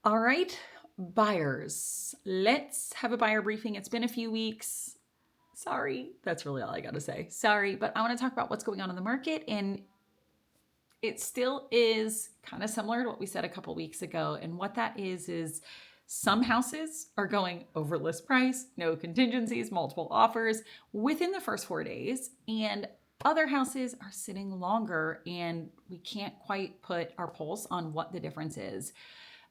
All right, buyers, let's have a buyer briefing. It's been a few weeks. Sorry, that's really all I got to say. Sorry, but I want to talk about what's going on in the market. And it still is kind of similar to what we said a couple weeks ago. And what that is some houses are going over list price, no contingencies, multiple offers within the first 4 days. And other houses are sitting longer, and we can't quite put our pulse on what the difference is.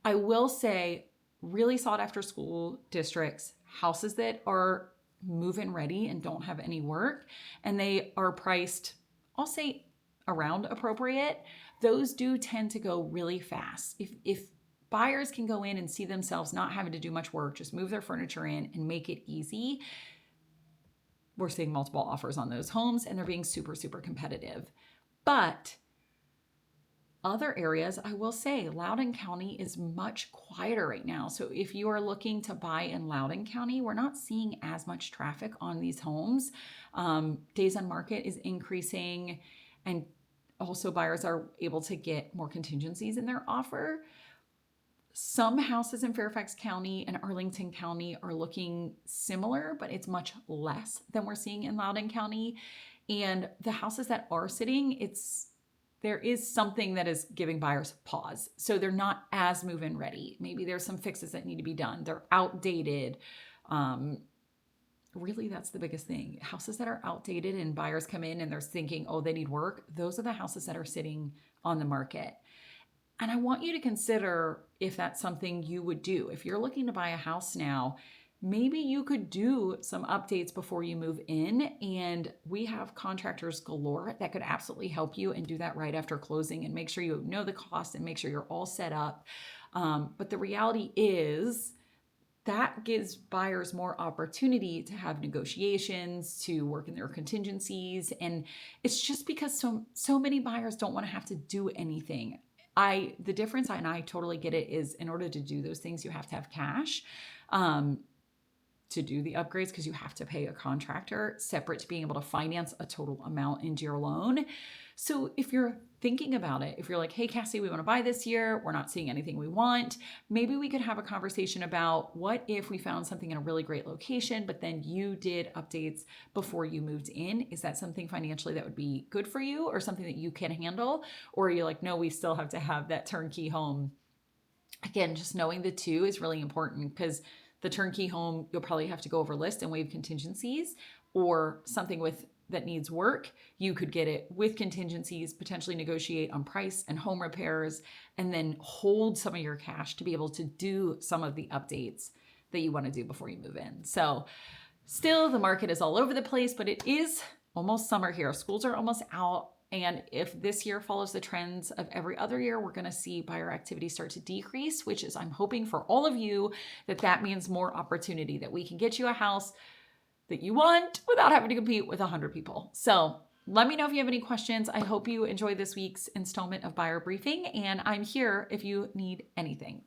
I will say, really sought after school districts, houses that are move-in ready and don't have any work, and they are priced, I'll say, around appropriate, those do tend to go really fast. If buyers can go in and see themselves not having to do much work, just move their furniture in and make it easy, we're seeing multiple offers on those homes, and they're being super, super competitive. But other areas, I will say, Loudoun County is much quieter right now. So if you are looking to buy in Loudoun County, we're not seeing as much traffic on these homes. Days on market is increasing, and also buyers are able to get more contingencies in their offer. Some houses in Fairfax County and Arlington County are looking similar, but it's much less than we're seeing in Loudoun County. And the houses that are sitting, there is something that is giving buyers pause. So they're not as move-in ready. Maybe there's some fixes that need to be done. They're outdated. Really, that's the biggest thing. Houses that are outdated and buyers come in and they're thinking, oh, they need work. Those are the houses that are sitting on the market. And I want you to consider if that's something you would do. If you're looking to buy a house now, maybe you could do some updates before you move in. And we have contractors galore that could absolutely help you and do that right after closing and make sure you know the cost and make sure you're all set up. But the reality is that gives buyers more opportunity to have negotiations, to work in their contingencies. And it's just because so many buyers don't want to have to do anything. The difference, and I totally get it, is in order to do those things, you have to have cash to do the upgrades, because you have to pay a contractor separate to being able to finance a total amount into your loan. So if you're thinking about it, if you're like, hey, Cassie, we want to buy this year, we're not seeing anything we want, maybe we could have a conversation about what if we found something in a really great location, but then you did updates before you moved in. Is that something financially that would be good for you, or something that you can handle? Or are you like, no, we still have to have that turnkey home? Again, just knowing the two is really important, because the turnkey home, you'll probably have to go over list and waive contingencies, or something that needs work, you could get it with contingencies, potentially negotiate on price and home repairs, and then hold some of your cash to be able to do some of the updates that you want to do before you move in. So still, the market is all over the place, but it is almost summer here. Schools are almost out. And if this year follows the trends of every other year, we're going to see buyer activity start to decrease, which is, I'm hoping for all of you, that means more opportunity, that we can get you a house that you want without having to compete with 100 people. So let me know if you have any questions. I hope you enjoy this week's installment of Buyer Briefing, and I'm here if you need anything.